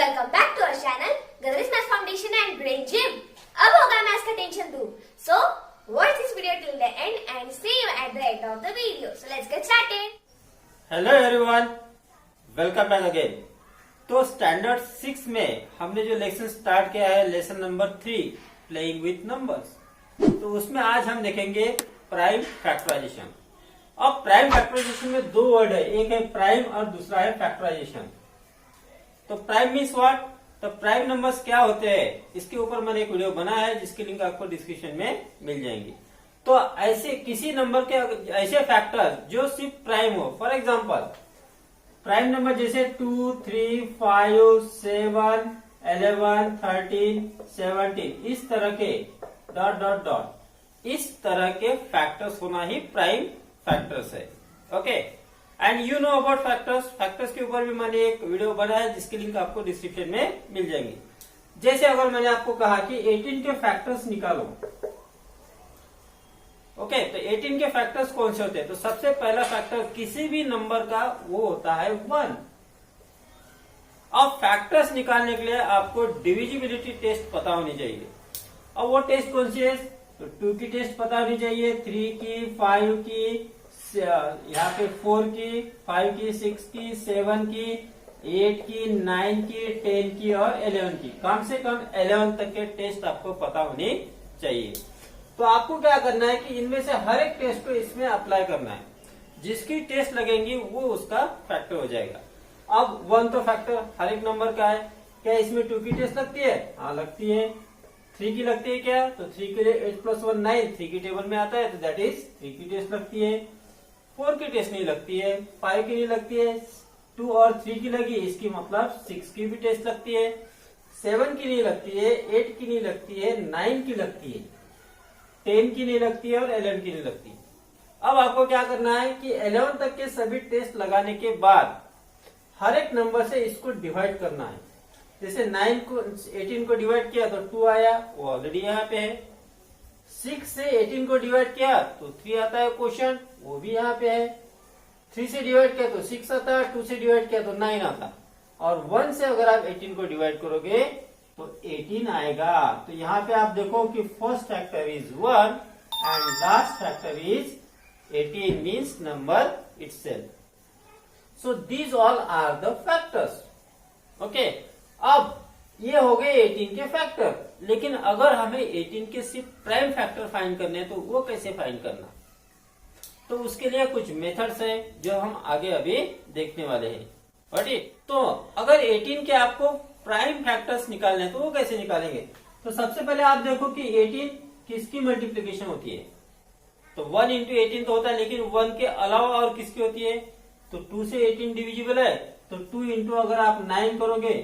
Welcome back to our channel गदरिस maths foundation and brain gym. अब होगा maths का टेंशन दूर। So watch this video till the end and see you at the end of the video. So let's get started. Hello everyone, welcome back again. तो standard 6 में हमने जो lesson start किया है, lesson number 3 playing with numbers, तो उसमें आज हम देखेंगे प्राइम फैक्टराइजेशन। अब प्राइम फैक्टराइजेशन में दो वर्ड है, एक है प्राइम और दूसरा है फैक्टराइजेशन। तो प्राइम मीन्स व्हाट? तो प्राइम नंबर्स क्या होते हैं, इसके ऊपर मैंने एक वीडियो बनाया है जिसकी लिंक आपको डिस्क्रिप्शन में मिल जाएंगी। तो ऐसे किसी नंबर के ऐसे फैक्टर जो सिर्फ प्राइम हो, फॉर एग्जांपल प्राइम नंबर जैसे 2, 3, 5, 7, 11, 13, 17, इस तरह के डॉट डॉट डॉट इस तरह के फैक्टर्स होना ही प्राइम फैक्टर्स है। Okay, and you know about factors. Factors के ऊपर भी मैंने एक वीडियो बनाया है जिसकी लिंक आपको डिस्क्रिप्शन में मिल जाएंगी। जैसे अगर मैंने आपको कहा कि 18 के फैक्टर्स निकालो, ओके, तो 18 के फैक्टर्स कौन से होते हैं? तो सबसे पहला फैक्टर किसी भी नंबर का वो होता है 1। अब फैक्टर्स निकालने के लिए आपको डिविजिबिलिटी टेस्ट पता होनी चाहिए। अब वो टेस्ट कौन सी है? तो 2 की टेस्ट पता होनी चाहिए, 3 की, 5 की, यहाँ पे 4 की, 5 की, 6 की, 7 की, 8 की, 9 की, 10 की और 11 की। कम से कम 11 तक के टेस्ट आपको पता होनी चाहिए। तो आपको क्या करना है कि इनमें से हर एक टेस्ट को इसमें अप्लाई करना है। जिसकी टेस्ट लगेंगी वो उसका फैक्टर हो जाएगा। अब 1 तो फैक्टर हर एक नंबर का है। क्या इसमें 2 की टेस्ट लगती है? हाँ, लगती है। 3 की लगती है क्या? तो 3 के लिए 8 + 1 9, 3 की टेबल में आता है, तो दैट इज 3 की टेस्ट लगती है। 4 की टेस्ट नहीं लगती है, 5 की नहीं लगती है, 2 और 3 की लगी, इसकी मतलब 6 की भी टेस्ट लगती है, 7 की नहीं लगती है, 8 की नहीं लगती है, 9 की लगती है, 10 की नहीं लगती है और 11 की नहीं लगती। अब आपको क्या करना है कि 11 तक के सभी टेस्ट लगाने के बाद हर एक नंबर से इसको डिवाइड करना है। जैसे 9 को 18 को डिवाइड किया तो 2 आया, वो ऑलरेडी यहाँ पे है। 6 से 18 को डिवाइड किया तो 3 आता है क्वेश्चन, वो भी यहाँ पे है। 3 से डिवाइड किया तो 6 आता है, 2 से डिवाइड किया तो 9 आता। और 1 से अगर आप 18 को डिवाइड करोगे तो 18 आएगा। तो यहाँ पे आप देखो कि first factor is 1 and last factor is 18 means number itself. So these all are the factors. Okay, अब ये हो गए 18 के फैक्टर। लेकिन अगर हमें 18 के सिर्फ प्राइम फैक्टर फाइंड करने हैं तो वो कैसे फाइंड करना? तो उसके लिए कुछ मेथड्स हैं जो हम आगे अभी देखने वाले हैं। ठीक, तो अगर 18 के आपको प्राइम फैक्टर्स निकालने हैं तो वो कैसे निकालेंगे? तो सबसे पहले आप देखो कि 18 किसकी मल्टीप्लीकेशन होती है? तो 1 × 18 तो होता है, लेकिन 1 के अलावा और किसकी होती है? तो 2 से 18 डिविजिबल है, तो 2 × अगर आप 9 करोगे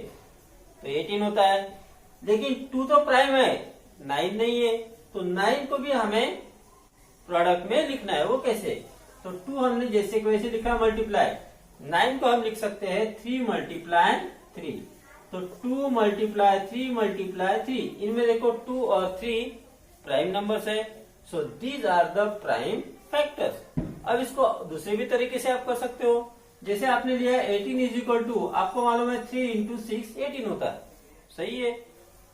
तो 18 होता है। लेकिन 2 तो प्राइम है, 9 नहीं है, तो 9 को भी हमें प्रोडक्ट में लिखना है। वो कैसे? तो 2 हमने जैसे कि वैसे लिखा मल्टीप्लाई, 9 को हम लिख सकते हैं 3 × 3। तो 2 × 3 × 3, इनमें देखो 2 और 3 प्राइम नंबर्स है। So these are the prime factors. अब इसको दूसरे भी तरीके से आप कर सकते हो। जैसे आपने लिया 18 = आपको मालूम है 3 × 6 18 होता है, सही है।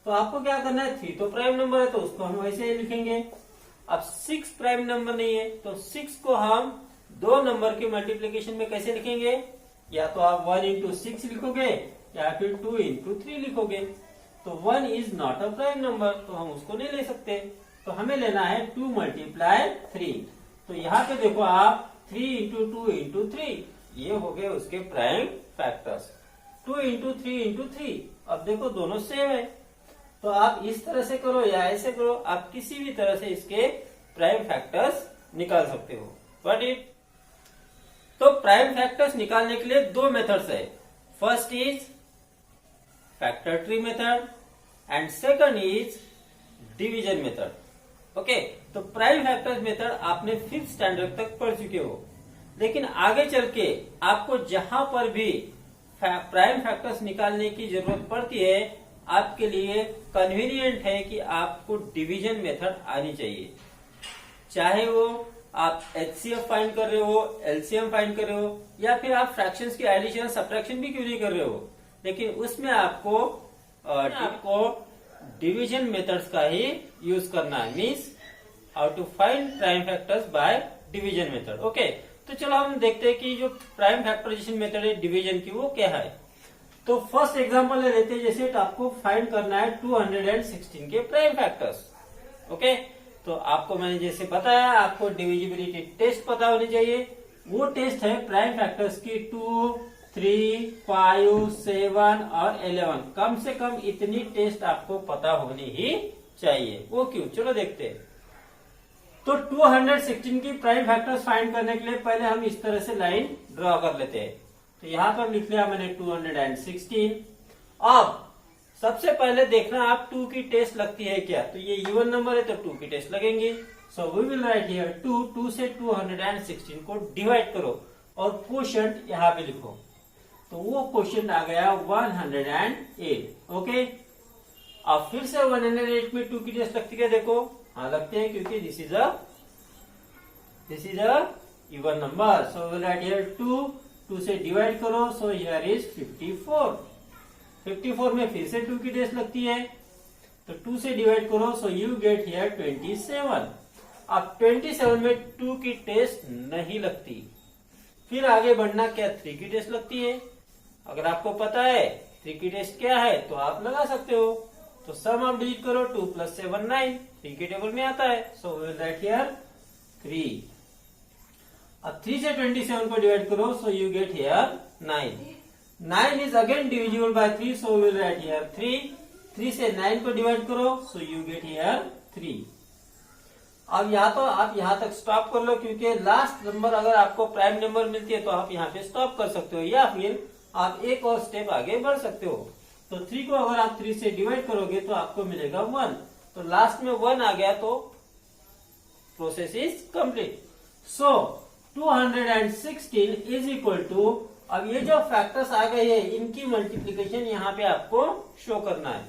तो आपको क्या करना है, 3 तो प्राइम नंबर है तो उसको हम वैसे ही लिखेंगे। अब 6 प्राइम नंबर नहीं है तो 6 को हम 2 नंबर के मल्टीप्लीकेशन में कैसे लिखेंगे? या तो आप 1 × 6 लिखोगे या फिर 2 × 3 लिखोगे। तो 1 is not a prime number, तो हम उसको नहीं ले सकते। तो हमें लेना है 2 × 3। तो यहाँ पे देखो आप 3 × 2 × 3, ये हो गए उसके प्राइम फैक्टर्स। 2 × 3 × 3, अब देखो दोनों सेम है। तो आप इस तरह से करो या ऐसे करो, आप किसी भी तरह से इसके प्राइम फैक्टर्स निकाल सकते हो। What it? तो प्राइम फैक्टर्स निकालने के लिए 2 मेथड्स है। First is factor tree method and second is division method. Okay, तो प्राइम फैक्टर्स मेथड आपने 5th स्टैंडर्ड तक पढ़ चुके हो। लेकिन आगे चल के आपको जहां पर भी प्राइम फैक्टर्स निकालने की जरूरत पड़ती है, आपके लिए कन्वीनियंट है कि आपको डिवीजन मेथड आनी चाहिए। चाहे वो आप एचसीएफ फाइंड कर रहे हो, एलसीएम फाइंड कर रहे हो, या फिर आप फ्रैक्शंस की एडिशन सब्ट्रैक्शन भी क्यों नहीं कर रहे हो, लेकिन उसमें आपको डिवीजन मेथड्स का ही यूज करना है, means how to find prime factors by division method. Okay, तो चलो हम देखते हैं कि जो प्राइम फैक्टराइजेशन मेथड है डिवीजन की वो क्या है। तो फर्स्ट एग्जांपल ले लेते हैं, जैसे आपको फाइंड करना है 216 के प्राइम फैक्टर्स। ओके, तो आपको मैंने जैसे बताया आपको डिविजिबिलिटी टेस्ट पता होनी चाहिए। वो टेस्ट है प्राइम फैक्टर्स की 2, 3, 5, 7 और 11। कम से कम इतनी टेस्ट आपको पता होनी ही चाहिए। वो क्यों, चलो देखते हैं। तो 216 की प्राइम फैक्टर्स फाइंड करने के लिए पहले हम इस तरह से लाइन ड्रॉ कर लेते हैं। तो यहां पर लिख लिया मैंने 216। अब सबसे पहले देखना आप 2 की टेस्ट लगती है क्या, तो ये इवन नंबर है तो 2 की टेस्ट लगेंगे। So we will write here 2 से 216 को डिवाइड करो और क्वोशंट यहाँ पे लिखो। तो वो क्वोशंट आ गया 108। ओके, अब फिर से 108 में 2 की टेस्ट लगती है, देखो हाँ लगते हैं, क्योंकि this is a even number. So will write here 2 से डिवाइड करो, सो हियर इज 54। 54 में फिर से 2 की टेस्ट लगती है, तो 2 से डिवाइड करो, सो यू गेट हियर 27। अब 27 में 2 की टेस्ट नहीं लगती, फिर आगे बढ़ना क्या 3 की टेस्ट लगती है। अगर आपको पता है 3 की टेस्ट क्या है तो आप लगा सकते हो। तो सम आप डिलीट करो, 2 + 7 9, 3 के टेबल में आता है। So we will write here 3। अब 3 से 27 को डिवाइड करो, so you get here 9। 9 is again divisible by 3, so we will write here 3. 3 से 9 को डिवाइड करो, so you get here 3. अब या तो आप यहाँ तक स्टॉप कर लो, क्योंकि लास्ट नंबर अगर आपको प्राइम नंबर मिलती है तो आप यहाँ पे स्टॉप कर सकते हो, या फिर आप एक और स्टेप आगे बढ़ सकते हो। तो 3 को अगर आप 3 से डिवाइड करोगे तो आपको मिलेगा 1। तो लास्ट में 1 आ गया तो process is complete. So 216 is equal to, अब ये जो फैक्टर्स आ गए हैं इनकी मल्टीप्लीकेशन यहाँ पे आपको शो करना है।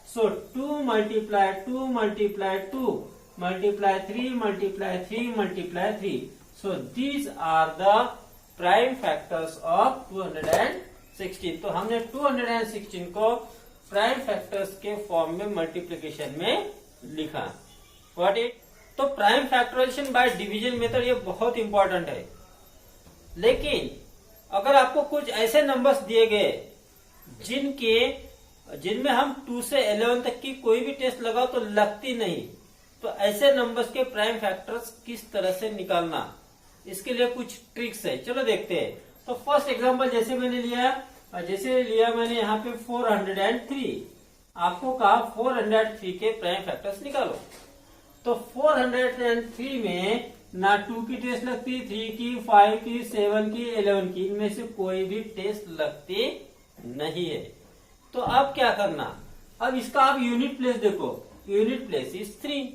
So 2 multiply 2 multiply 2 multiply 3 multiply 3 multiply 3। So these are the prime factors of 216। तो हमने 216 को प्राइम फैक्टर्स के फॉर्म में मल्टीप्लीकेशन में लिखा। व्हाट इट, तो prime factorization by division method ये बहुत इंपॉर्टेंट है। लेकिन अगर आपको कुछ ऐसे नंबर्स दिए गए जिनमें हम 2 से 11 तक की कोई भी टेस्ट लगाओ तो लगती नहीं, तो ऐसे नंबर्स के प्राइम फैक्टर्स किस तरह से निकालना, इसके लिए कुछ ट्रिक्स है। चलो देखते हैं। तो फर्स्ट एग्जांपल जैसे मैंने लिया मैंने यहाँ पे 403। आपको कहा 403 के प्राइम फैक्टर्स निकालो। तो 403 में ना 2 की टेस्ट लगती, 3 की, 5 की, 7 की, 11 की, इनमें से कोई भी टेस्ट लगती नहीं है। तो अब क्या करना, अब इसका आप यूनिट प्लेस देखो, यूनिट प्लेस इज 3।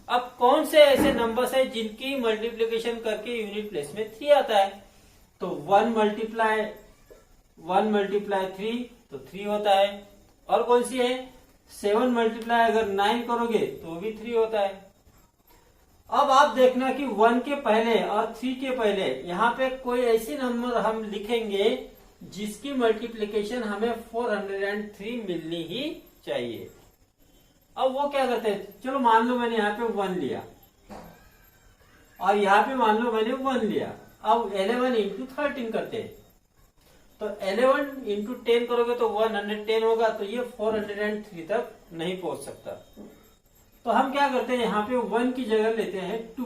अब कौन से ऐसे नंबर्स है जिनकी मल्टीप्लीकेशन करके यूनिट प्लेस में 3 आता है। तो 1 मल्टीप्लाई 3 तो 3 होता है। और कौन सी है, 7 मल्टीप्लाई अगर 9 करोगे तो भी 3 होता है। अब आप देखना कि 1 के पहले और 3 के पहले यहाँ पे कोई ऐसी नंबर हम लिखेंगे जिसकी मल्टीप्लीकेशन हमें 403 मिलनी ही चाहिए। अब वो क्या करते हैं, चलो मान लो मैंने यहाँ पे 1 लिया और यहाँ पे मान लो मैंने 1 लिया। अब 11 इंटू 13 करते हैं, तो 11 इंटू 10 करोगे तो 110 होगा, तो ये 403 तक नहीं पहुंच सकता। तो हम क्या करते हैं, यहाँ पे 1 की जगह लेते हैं 2।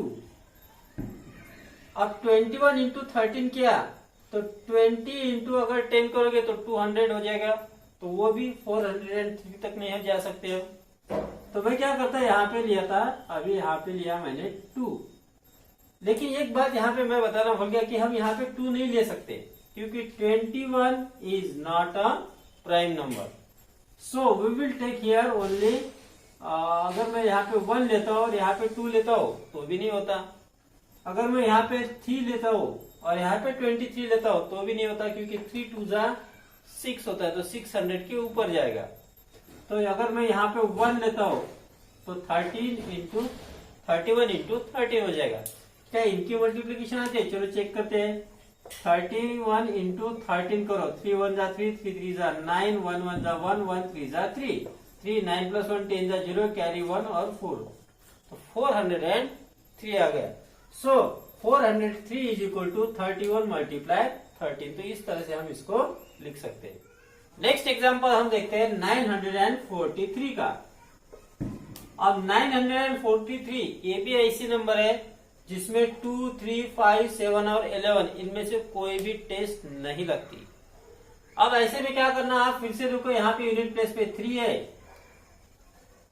अब 21 इंटू 13 किया तो 20 इंटू अगर 10 करोगे तो 200 हो जाएगा, तो वो भी 403 तक नहीं जा सकते हम। तो मैं क्या करता यहाँ पे लिया था, अभी यहाँ पे लिया मैंने 2। लेकिन एक बात यहाँ पे मैं बताना भूल गया कि हम यहाँ पे 2 नहीं ले सकते, क्योंकि 21 is not a prime number. So we will take here only, अगर मैं यहाँ पे 1 लेता हूँ और यहाँ पे 2 लेता हूँ तो भी नहीं होता। अगर मैं यहाँ पे 3 लेता हूँ और यहाँ पे 23 लेता हूँ तो भी नहीं होता, क्योंकि 3 2 जा 6 होता है, तो 600 के ऊपर जाएगा। तो अगर मैं यहाँ पे 1 लेता हूँ तो 31 इंटू 13 हो जाएगा। क्या इनकी मल्टीप्लीकेशन आती है, चलो चेक करते हैं। 31 इंटू 13 करो, 3 1 जा 3, 3 3 जा 9, 1 1 जा 1, 1 3 जा 3, 3 9 प्लस 1 10 जा 0, कैरी 1 और 4, तो 403 आ गया। सो 403 इज इक्वल टू 31 मल्टीप्लाई 13, तो इस तरह से हम इसको लिख सकते हैं। नेक्स्ट एग्जांपल हम देखते हैं 943 का। अब 943 ये भी ऐसी नंबर है जिसमें 2, 3, 5, 7 और 11 इनमें से कोई भी टेस्ट नहीं लगती। अब ऐसे में क्या करना, आप फिर से देखो यहाँ पे यूनिट प्लेस पे 3 है,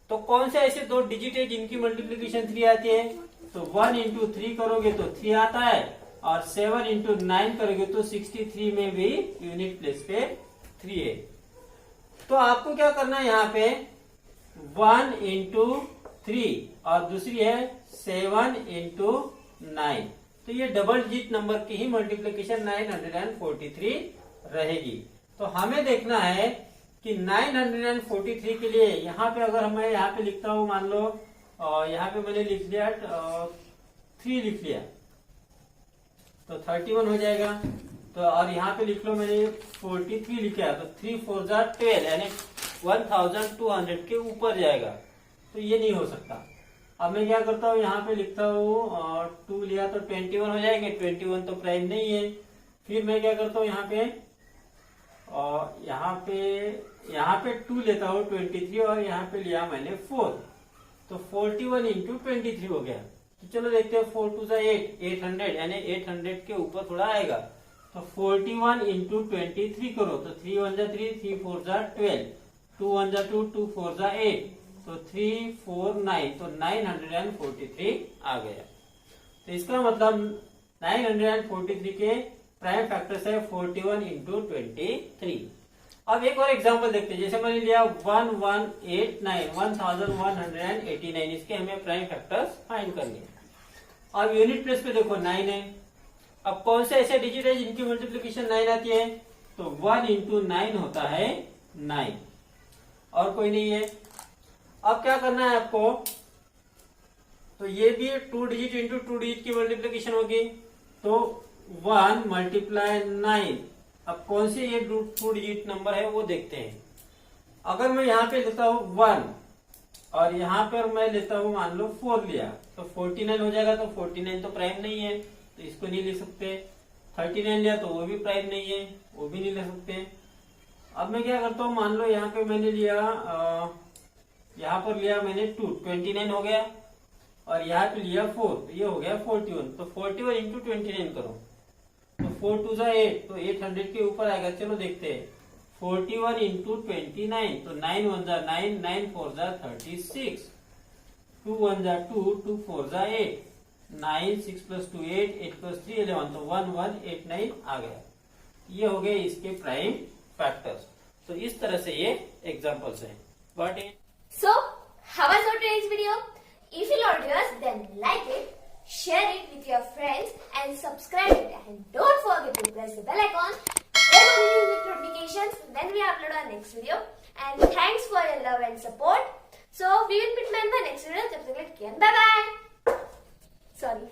तो कौन से ऐसे दो डिजिट है जिनकी मल्टीप्लीकेशन 3 आती है, तो 1 इंटू 3 करोगे तो 3 आता है, और 7 इंटू 9 करोगे तो 63 में भी यूनिट प्लेस पे 3 है। तो आपको क्या करना है, यहाँ पे 1 इंटू 3 और दूसरी है 7 इंटू 9, तो ये डबल डिजिट नंबर की ही मल्टीप्लीकेशन 943 रहेगी। तो हमें देखना है कि 943 के लिए यहाँ पे अगर मैं यहाँ पे लिखता हूँ, मान लो यहाँ पे मैंने लिख दिया 3 लिख लिया तो 31 हो जाएगा। तो और यहाँ पे लिख लो मैंने 43 लिखा, तो 3 4 जा 12, यानी 1200 के ऊपर जाएगा, तो ये नहीं हो सकता। अब मैं क्या करता हूँ, यहाँ पे लिखता हूँ 2 लिया तो 21 हो जाएंगे, 21 तो प्राइम नहीं है। फिर मैं क्या करता हूँ, यहाँ पे 2 लेता हूँ 23, और यहाँ पे लिया मैंने 4, तो 41 इंटू 23 हो गया। तो चलो देखते हैं, 4 2 जा 8, 800, यानी 800 के ऊपर थोड़ा आएगा, तो 41 इंटू 23 करो, तो 3 1 जा 3, 3 4 जा 12, 2 1 जा 2, 2 4 जा 8, तो 3 4 9, तो 943 आ गया। तो इसका मतलब 943 के प्राइम फैक्टर्स है 41 इंटू 23। अब एक और एग्जांपल देखते हैं, जैसे मैंने लिया 1189, 1189, इसके हमें प्राइम फैक्टर्स फाइंड करनी है। अब यूनिट प्लेस पे देखो 9 है, अब कौन से ऐसे डिजिट है जिनकी मल्टीप्लीकेशन 9 आती है, तो 1 इंटू 9 होता है 9, और कोई नहीं है। अब क्या करना है आपको, तो ये भी 2 डिजिट इंटू 2 डिजिट की मल्टीप्लीकेशन होगी, तो 1 मल्टीप्लाई 9। अब कौन से ये 2 डिजिट नंबर है वो देखते हैं। अगर मैं यहाँ पे लेता हूँ 1 और यहाँ पर मैं लेता हूँ मान लो 4 लिया, तो 49 हो जाएगा, तो 49 तो प्राइम नहीं है, तो इसको नहीं ले सकते। 39 लिया तो वो भी प्राइम नहीं है, वो भी नहीं ले सकते। अब मैं क्या करता हूँ, मान लो यहाँ पे मैंने लिया यहाँ पर लिया मैंने 2, 29 हो गया, और यहाँ पे लिया 4, तो ये हो गया 41, तो 41 इंटू 29 करो, तो 4 2 जा 8, तो 800 के ऊपर आएगा। चलो देखते हैं, 41 इंटू 29, तो 9 1 जा 9, 9 4 जा 36, 2 1 जा 2, 2 4 जा 8, 9 6 प्लस 2 8, 8 प्लस 3 11, तो 1189 आ गया। ये हो गए इसके प्राइम फैक्टर्स। तो इस तरह से ये एग्जांपल्स हैं। But So, how was your today's video? If you loved yours, then like it, share it with your friends and subscribe it. And don't forget to press the bell icon. Then only you get notifications when we upload our next video. And thanks for your love and support. So, we will meet in the next video. Bye bye. Sorry.